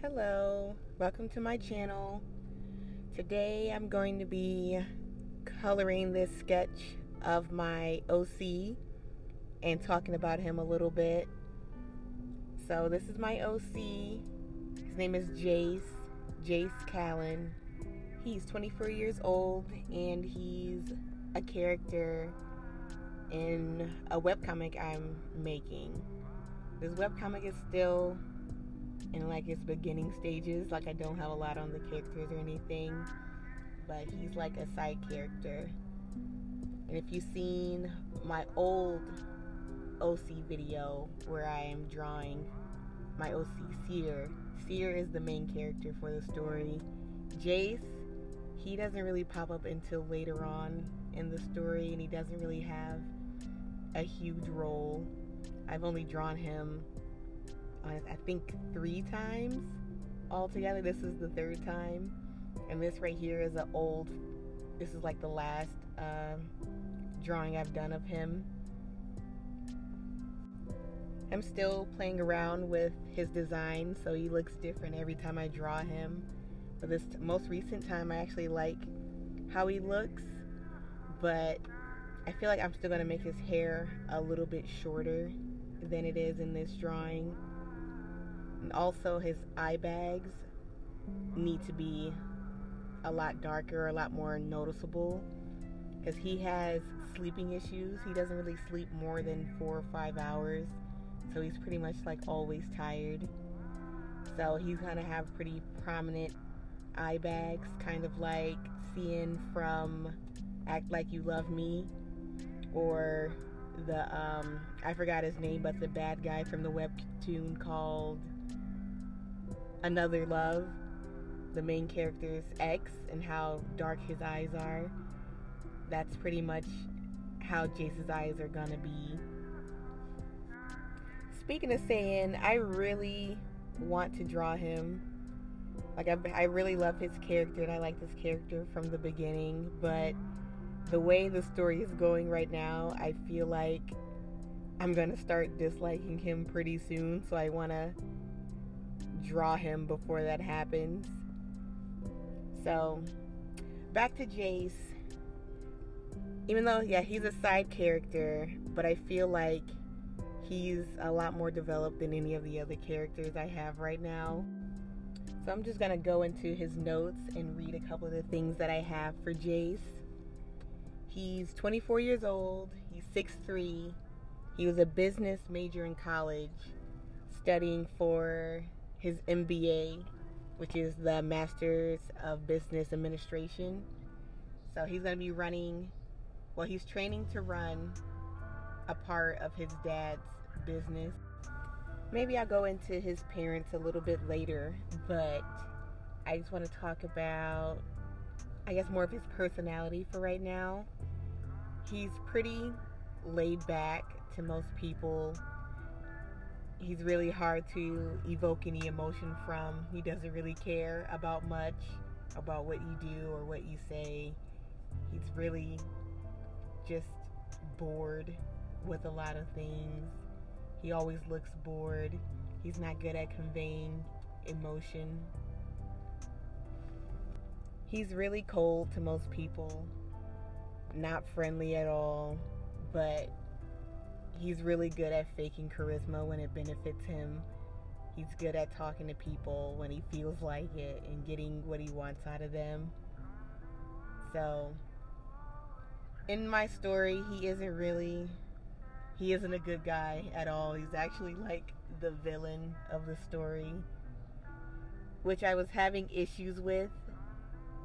Hello, welcome to my channel. Today I'm going to be coloring this sketch of my OC and talking about him a little bit. So this is my OC. His name is Jace Callan. He's 24 years old and he's a character in a webcomic I'm making. This webcomic is still in like its beginning stages. Like, I don't have a lot on the characters or anything, but he's like a side character. And if you've seen my old OC video where I am drawing my OC Seer is the main character for the story. Jace, he doesn't really pop up until later on in the story, and he doesn't really have a huge role. I've only drawn him I think 3 times altogether. This is the 3rd time, and this right here is this is like the last drawing I've done of him. I'm still playing around with his design, so he looks different every time I draw him. But this most recent time, I actually like how he looks, but I feel like I'm still going to make his hair a little bit shorter than it is in this drawing. And also his eye bags need to be a lot darker, a lot more noticeable, because he has sleeping issues. He doesn't really sleep more than 4 or 5 hours, so he's pretty much like always tired. So he's gonna have pretty prominent eye bags, kind of like Cian from Act Like You Love Me, or the I forgot his name, but the bad guy from the webtoon called Another Love, the main character's ex, and how dark his eyes are. That's pretty much how Jace's eyes are gonna be. Speaking of Cian, I really want to draw him. Like, I really love his character, and I like this character from the beginning, but the way the story is going right now, I feel like I'm gonna start disliking him pretty soon, so I wanna draw him before that happens. So back to Jace. Even though, yeah, he's a side character, but I feel like he's a lot more developed than any of the other characters I have right now. So I'm just gonna go into his notes and read a couple of the things that I have for Jace. He's 24 years old, he's 6'3", he was a business major in college, studying for his MBA, which is the Master's of Business Administration. So he's going to be he's training to run a part of his dad's business. Maybe I'll go into his parents a little bit later, but I just want to talk about, I guess, more of his personality for right now. He's pretty laid back to most people. He's really hard to evoke any emotion from. He doesn't really care about much about what you do or what you say. He's really just bored with a lot of things. He always looks bored. He's not good at conveying emotion. He's really cold to most people, not friendly at all, but he's really good at faking charisma when it benefits him. He's good at talking to people when he feels like it and getting what he wants out of them. So in my story, he isn't a good guy at all. He's actually like the villain of the story, which I was having issues with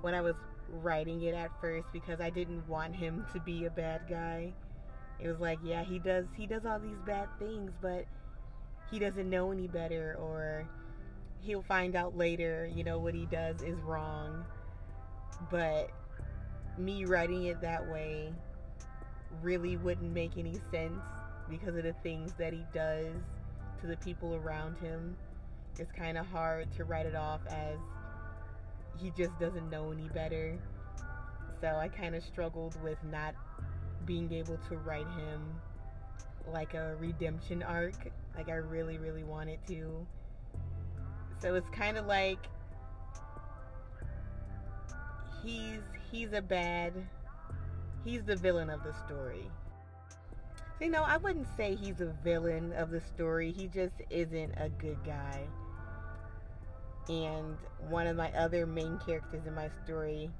when I was writing it at first, because I didn't want him to be a bad guy. It was like, yeah, he does all these bad things, but he doesn't know any better, or he'll find out later, what he does is wrong. But me writing it that way really wouldn't make any sense because of the things that he does to the people around him. It's kind of hard to write it off as he just doesn't know any better. So I kind of struggled with not being able to write him like a redemption arc like I really wanted to. So it's kind of like he's he's a bad he's the villain of the story. So, I wouldn't say he's a villain of the story. He just isn't a good guy. And one of my other main characters in my story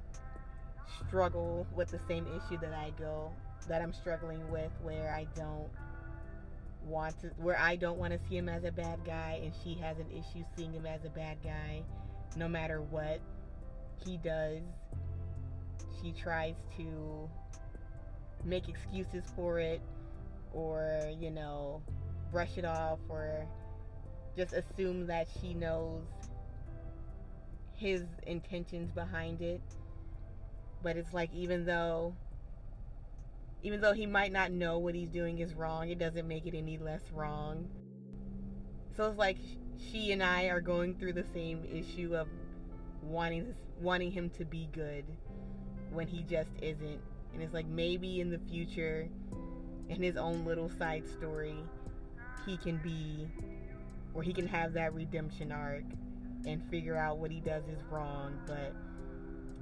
struggle with the same issue that I'm struggling with, where I don't want to see him as a bad guy, and she has an issue seeing him as a bad guy. No matter what he does, she tries to make excuses for it, or brush it off, or just assume that she knows his intentions behind it. But it's like, even though he might not know what he's doing is wrong, it doesn't make it any less wrong. So it's like she and I are going through the same issue of wanting him to be good when he just isn't. And it's like, maybe in the future, in his own little side story, he can have that redemption arc and figure out what he does is wrong. But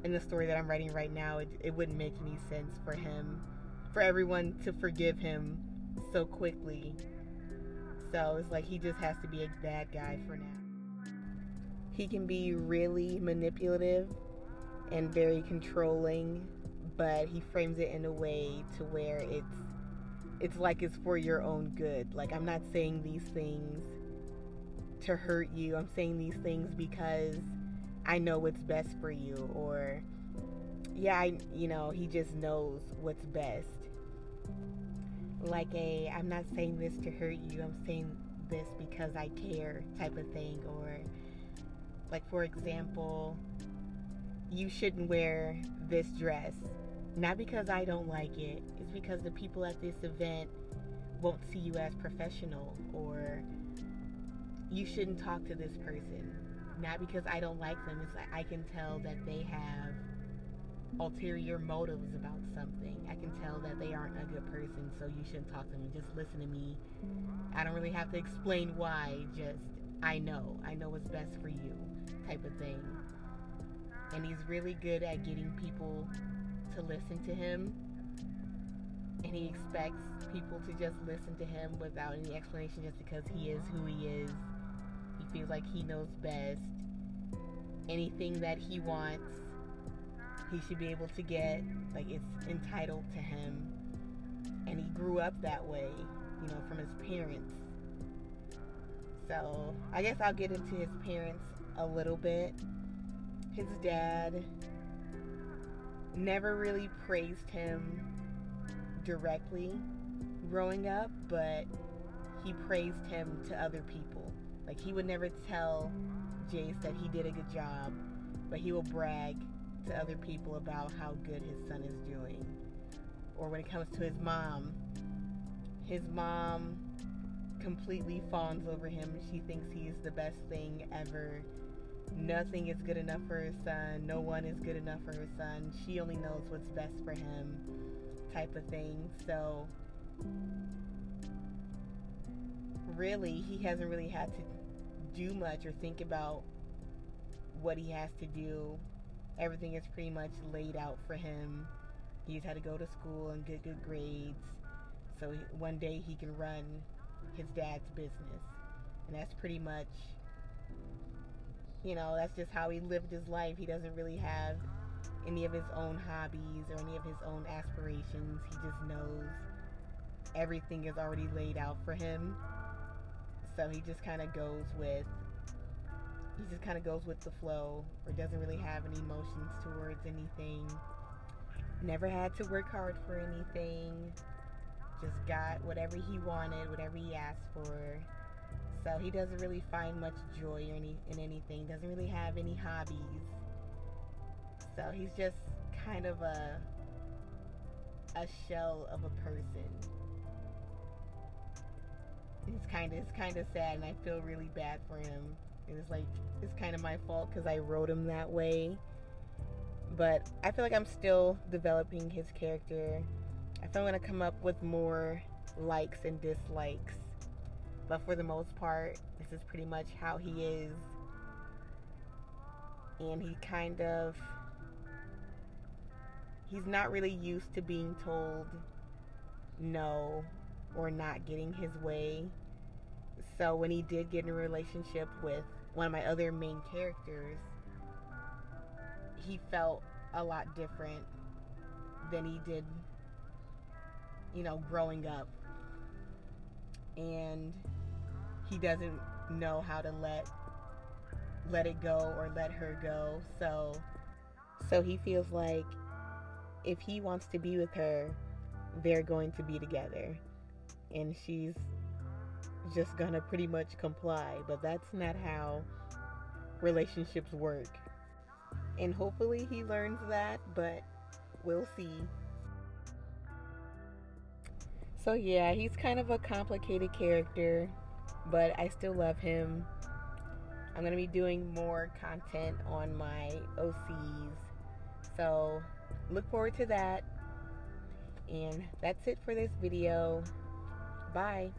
in the story that I'm writing right now, it wouldn't make any sense for everyone to forgive him so quickly. So it's like, he just has to be a bad guy for now. He can be really manipulative and very controlling, but he frames it in a way to where it's like it's for your own good. Like, I'm not saying these things to hurt you. I'm saying these things because I know what's best for you. Or he just knows what's best. Like I'm not saying this to hurt you, I'm saying this because I care type of thing. Or like, for example, you shouldn't wear this dress. Not because I don't like it. It's because the people at this event won't see you as professional. Or you shouldn't talk to this person. Not because I don't like them. It's like, I can tell that they have ulterior motives about something. I can tell that they aren't a good person, so you shouldn't talk to them. Just listen to me. I don't really have to explain why. Just, I know what's best for you type of thing. And he's really good at getting people to listen to him, and he expects people to just listen to him without any explanation, just because he is who he is. He feels like he knows best. Anything that he wants, he should be able to get. Like, it's entitled to him. And he grew up that way, from his parents. So I guess I'll get into his parents a little bit. His dad never really praised him directly growing up, but he praised him to other people. Like, he would never tell Jace that he did a good job, but he will brag to other people about how good his son is doing. Or when it comes to his mom completely fawns over him. She thinks he's the best thing ever. Nothing is good enough for her son. No one is good enough for her son. She only knows what's best for him, type of thing. So really, he hasn't really had to do much or think about what he has to do. Everything is pretty much laid out for him. He's had to go to school and get good grades, so one day he can run his dad's business. And that's pretty much, that's just how he lived his life. He doesn't really have any of his own hobbies or any of his own aspirations. He just knows everything is already laid out for him. So he just kind of goes with the flow, or doesn't really have any emotions towards anything. Never had to work hard for anything. Just got whatever he wanted, whatever he asked for. So he doesn't really find much joy in anything. Doesn't really have any hobbies. So he's just kind of a shell of a person. It's kind of sad, and I feel really bad for him. It's kind of my fault because I wrote him that way. But I feel like I'm still developing his character. I feel I'm going to come up with more likes and dislikes. But for the most part, this is pretty much how he is and he's not really used to being told no or not getting his way. So when he did get in a relationship with one of my other main characters, he felt a lot different than he did, growing up. And he doesn't know how to let it go or let her go. So he feels like if he wants to be with her, they're going to be together. And she's just gonna pretty much comply. But that's not how relationships work. And hopefully he learns that, but we'll see. So yeah, he's kind of a complicated character, but I still love him. I'm going to be doing more content on my OCs. So look forward to that. And that's it for this video. Bye.